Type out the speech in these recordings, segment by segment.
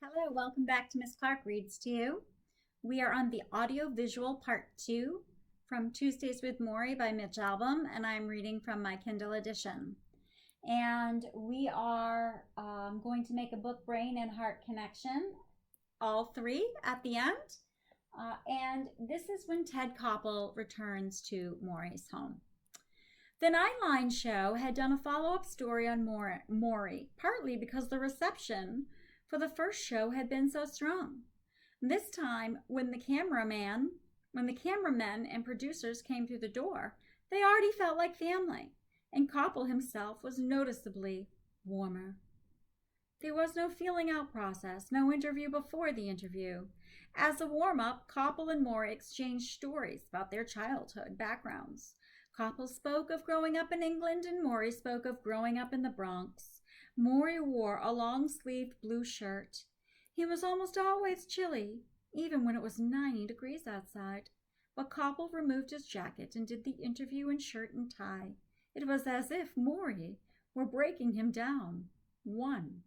Hello, welcome back to Miss Clark Reads to You. We are on the Audiovisual Part 2 from Tuesdays with Maury by Mitch Albom, and I'm reading from my Kindle edition. And we are going to make a book, brain, and heart connection, all three at the end. And this is when Ted Koppel returns to Maury's home. The Nightline show had done a follow-up story on Maury, partly because the reception for the first show had been so strong. This time, when the cameramen and producers came through the door, they already felt like family, and Koppel himself was noticeably warmer. There was no feeling out process, no interview before the interview. As a warm-up, Koppel and Maury exchanged stories about their childhood backgrounds. Koppel spoke of growing up in England, and Maury spoke of growing up in the Bronx. Maury wore a long-sleeved blue shirt. He was almost always chilly, even when it was 90 degrees outside. But Koppel removed his jacket and did the interview in shirt and tie. It was as if Maury were breaking him down, one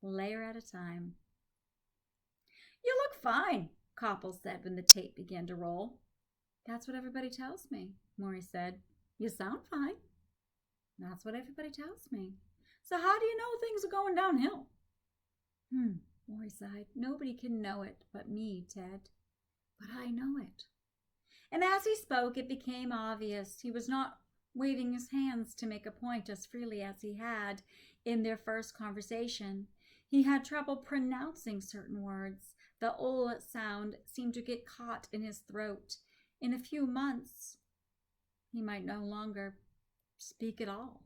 layer at a time. "You look fine," Koppel said when the tape began to roll. "That's what everybody tells me," Maury said. "You sound fine." "That's what everybody tells me." "So how do you know things are going downhill?" Maury sighed. "Nobody can know it but me, Ted. But I know it." And as he spoke, it became obvious he was not waving his hands to make a point as freely as he had in their first conversation. He had trouble pronouncing certain words. The ul sound seemed to get caught in his throat. In a few months, he might no longer speak at all.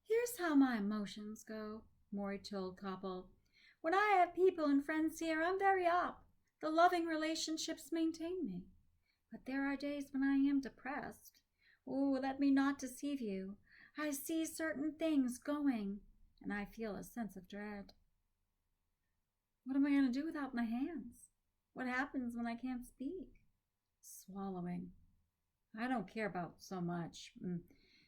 "Here's how my emotions go," Maury told Koppel. "When I have people and friends here, I'm very up. The loving relationships maintain me. But there are days when I am depressed. Oh, let me not deceive you. I see certain things going, and I feel a sense of dread." "What am I going to do without my hands? What happens when I can't speak?" "Swallowing. I don't care about so much.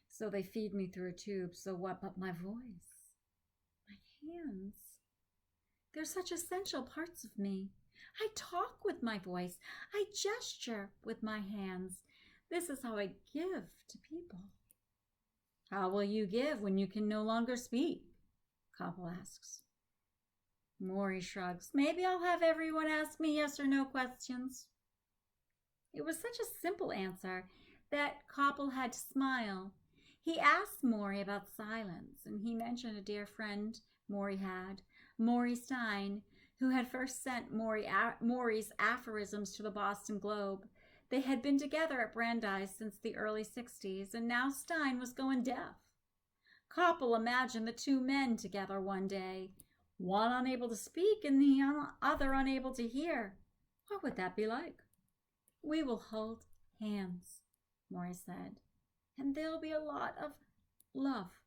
So they feed me through a tube. So what but my voice? My hands. They're such essential parts of me. I talk with my voice. I gesture with my hands. This is how I give to people." "How will you give when you can no longer speak?" Koppel asks. Maury shrugs. "Maybe I'll have everyone ask me yes or no questions." It was such a simple answer that Koppel had to smile. He asked Maury about silence, and he mentioned a dear friend Maury had, Maury Stein, who had first sent Maury's aphorisms to the Boston Globe. They had been together at Brandeis since the early 60s, and now Stein was going deaf. Koppel imagined the two men together one day, one unable to speak and the other unable to hear. What would that be like? "We will hold hands," Maury said, "and there'll be a lot of love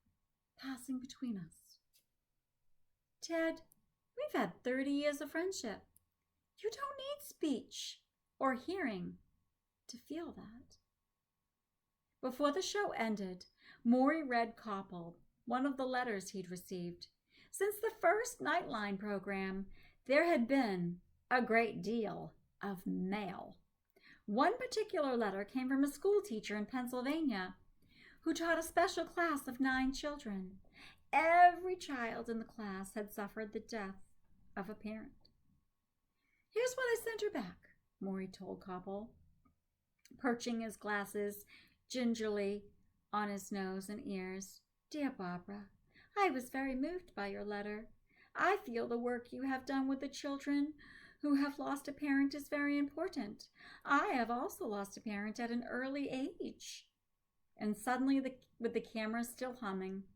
passing between us." "Ted, we've had 30 years of friendship. You don't need speech or hearing to feel that." Before the show ended, Maury read Koppel one of the letters he'd received. Since the first Nightline program, there had been a great deal of mail. One particular letter came from a school teacher in Pennsylvania who taught a special class of 9 children. Every child in the class had suffered the death of a parent. "Here's what I sent her back," Maury told Koppel, perching his glasses gingerly on his nose and ears. "Dear Barbara, I was very moved by your letter. I feel the work you have done with the children who have lost a parent is very important. I have also lost a parent at an early age." And suddenly, with the camera still humming,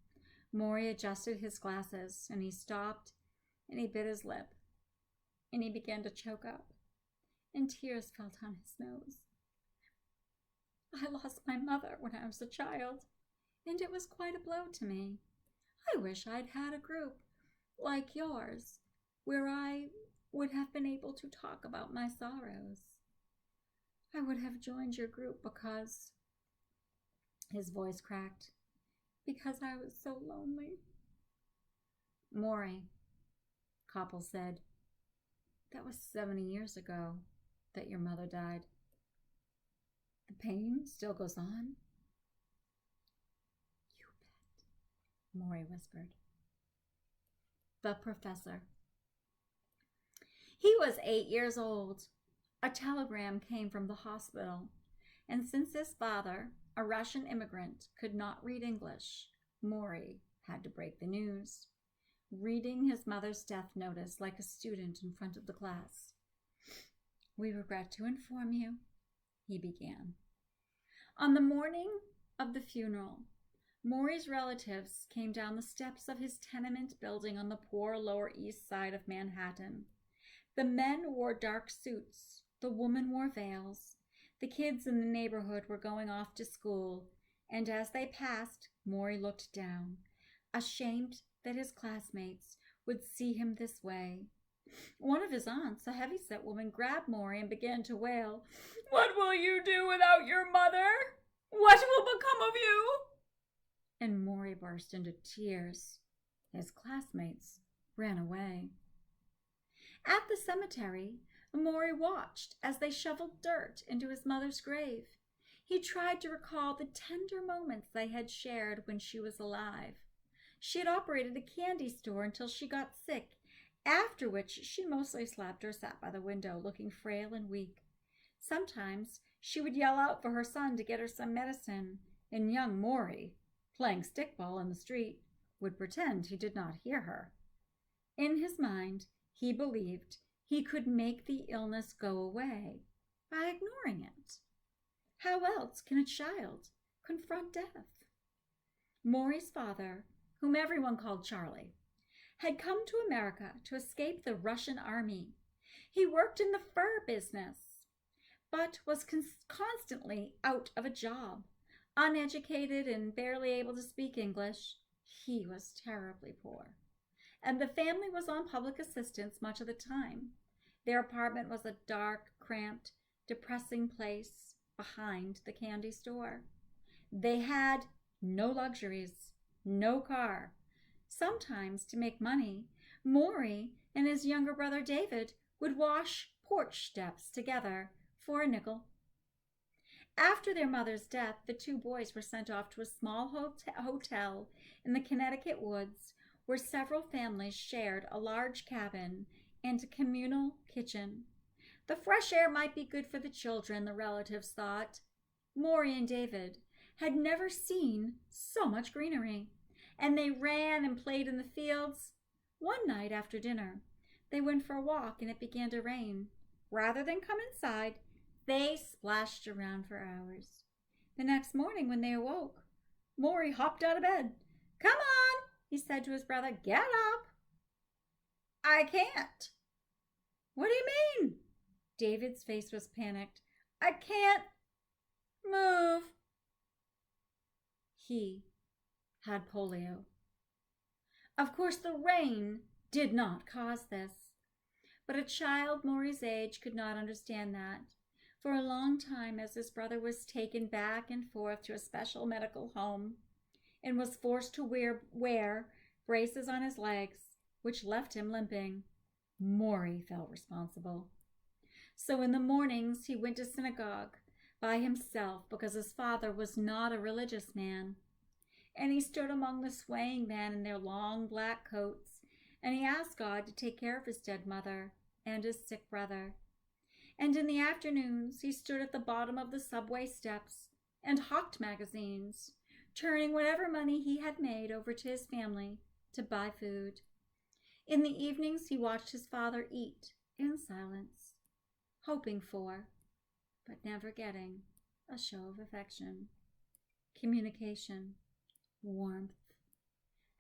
Maury adjusted his glasses, and he stopped, and he bit his lip, and he began to choke up, and tears fell down his nose. "I lost my mother when I was a child, and it was quite a blow to me. I wish I'd had a group like yours where I would have been able to talk about my sorrows. I would have joined your group because," his voice cracked, "because I was so lonely." Maury, Koppel said. That was 70 years ago that your mother died. The pain still goes on? You bet, Maury whispered. The professor. He was 8 years old. A telegram came from the hospital, and since his father, a Russian immigrant, could not read English, Maury had to break the news, reading his mother's death notice like a student in front of the class. We regret to inform you, he began. On the morning of the funeral, Maury's relatives came down the steps of his tenement building on the poor Lower East Side of Manhattan. The men wore dark suits, the women wore veils. The kids in the neighborhood were going off to school, and as they passed, Maury looked down, ashamed that his classmates would see him this way. One of his aunts, a heavy-set woman, grabbed Maury and began to wail, "What will you do without your mother? What will become of you?" And Maury burst into tears. His classmates ran away. At the cemetery, Maury watched as they shoveled dirt into his mother's grave. He tried to recall the tender moments they had shared when she was alive. She had operated a candy store until she got sick, after which she mostly slept or sat by the window, looking frail and weak. Sometimes she would yell out for her son to get her some medicine, and young Maury, playing stickball in the street, would pretend he did not hear her. In his mind, he believed he could make the illness go away by ignoring it. How else can a child confront death? Maury's father, whom everyone called Charlie, had come to America to escape the Russian army. He worked in the fur business, but was constantly out of a job. Uneducated and barely able to speak English, he was terribly poor. And the family was on public assistance much of the time. Their apartment was a dark, cramped, depressing place behind the candy store. They had no luxuries, no car. Sometimes, to make money, Maury and his younger brother David would wash porch steps together for a nickel. After their mother's death, the two boys were sent off to a small hotel in the Connecticut woods where several families shared a large cabin and a communal kitchen. The fresh air might be good for the children, the relatives thought. Maury and David had never seen so much greenery, and they ran and played in the fields. One night after dinner, they went for a walk and it began to rain. Rather than come inside, they splashed around for hours. The next morning when they awoke, Maury hopped out of bed. "Come on," he said to his brother. "Get up." "I can't." "What do you mean?" David's face was panicked. "I can't move." He had polio. Of course, the rain did not cause this, but a child Maury's age could not understand that. For a long time, as his brother was taken back and forth to a special medical home and was forced to wear braces on his legs, which left him limping, Maury felt responsible. So in the mornings, he went to synagogue by himself because his father was not a religious man. And he stood among the swaying men in their long black coats, and he asked God to take care of his dead mother and his sick brother. And in the afternoons, he stood at the bottom of the subway steps and hawked magazines, turning whatever money he had made over to his family to buy food. In the evenings, he watched his father eat in silence, hoping for, but never getting, a show of affection, communication, warmth.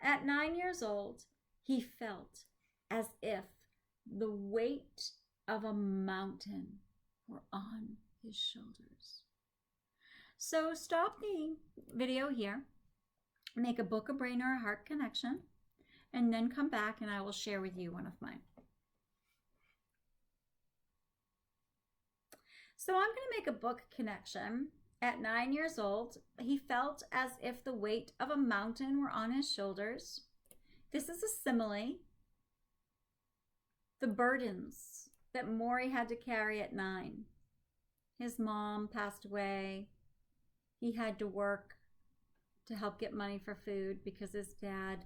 At 9 years old, he felt as if the weight of a mountain were on his shoulders. So stop the video here, make a book, a brain, or a heart connection, and then come back and I will share with you one of mine. So I'm going to make a book connection. At 9 years old, he felt as if the weight of a mountain were on his shoulders. This is a simile. the burdens that Maury had to carry at 9. His mom passed away. He had to work to help get money for food because his dad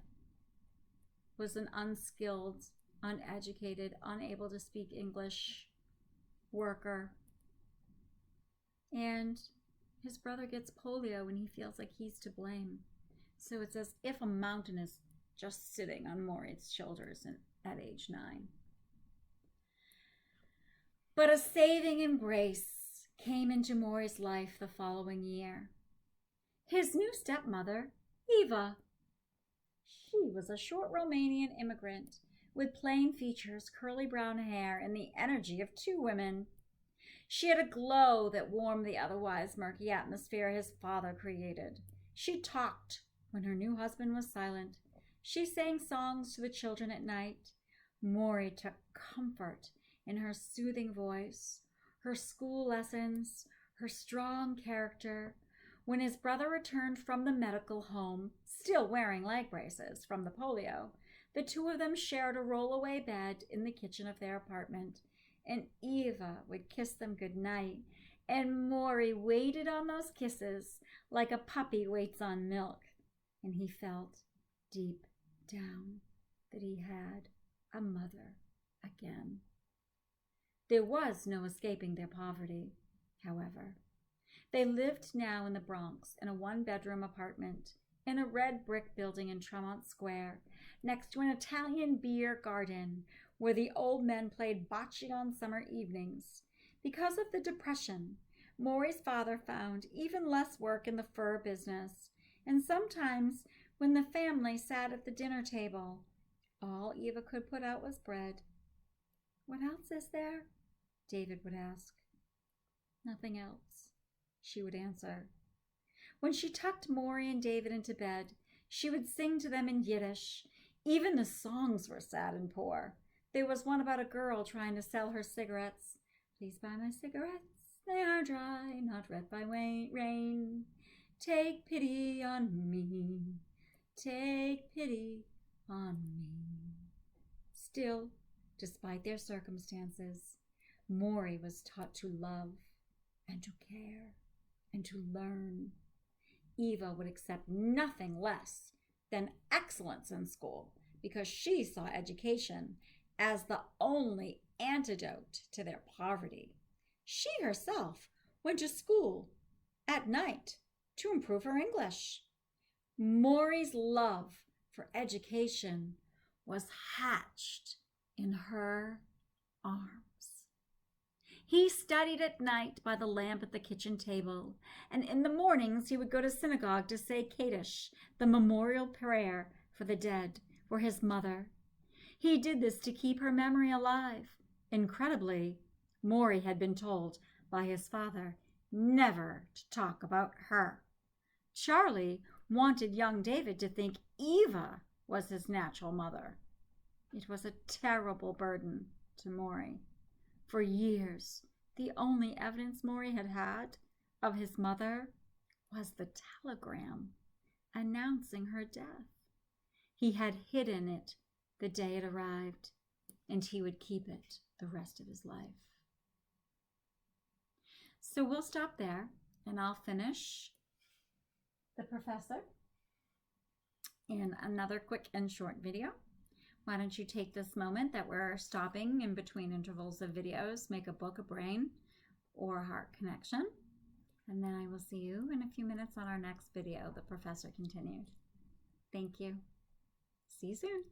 was an unskilled, uneducated, unable to speak English worker. And his brother gets polio and he feels like he's to blame. So it's as if a mountain is just sitting on Maury's shoulders at age 9. But a saving embrace came into Maury's life the following year. His new stepmother, Eva. She was a short Romanian immigrant with plain features, curly brown hair, and the energy of 2 women. She had a glow that warmed the otherwise murky atmosphere his father created. She talked when her new husband was silent. She sang songs to the children at night. Maury took comfort in her soothing voice, her school lessons, her strong character. When his brother returned from the medical home, still wearing leg braces from the polio, the 2 of them shared a roll-away bed in the kitchen of their apartment, and Eva would kiss them goodnight, and Maury waited on those kisses like a puppy waits on milk, and he felt deep down that he had a mother again. There was no escaping their poverty, however. They lived now in the Bronx in a 1-bedroom apartment in a red brick building in Tremont Square, next to an Italian beer garden where the old men played bocce on summer evenings. Because of the Depression, Maury's father found even less work in the fur business, and sometimes when the family sat at the dinner table, all Eva could put out was bread. "What else is there?" David would ask. "Nothing else," she would answer. When she tucked Maury and David into bed, she would sing to them in Yiddish. Even the songs were sad and poor. There was one about a girl trying to sell her cigarettes. "Please buy my cigarettes, they are dry, not red by rain. Take pity on me, take pity on me." Still, despite their circumstances, Maury was taught to love and to care and to learn. Eva would accept nothing less than excellence in school because she saw education as the only antidote to their poverty. She herself went to school at night to improve her English. Maury's love for education was hatched in her arms. He studied at night by the lamp at the kitchen table, and in the mornings he would go to synagogue to say Kaddish, the memorial prayer for the dead, for his mother. He did this to keep her memory alive. Incredibly, Maury had been told by his father never to talk about her. Charlie wanted young David to think Eva was his natural mother. It was a terrible burden to Maury. For years, the only evidence Maury had had of his mother was the telegram announcing her death. He had hidden it the day it arrived, and he would keep it the rest of his life. So we'll stop there, and I'll finish The Professor in another quick and short video. Why don't you take this moment that we're stopping in between intervals of videos, make a book, a brain, or a heart connection. And then I will see you in a few minutes on our next video, The Professor Continued. Thank you. See you soon.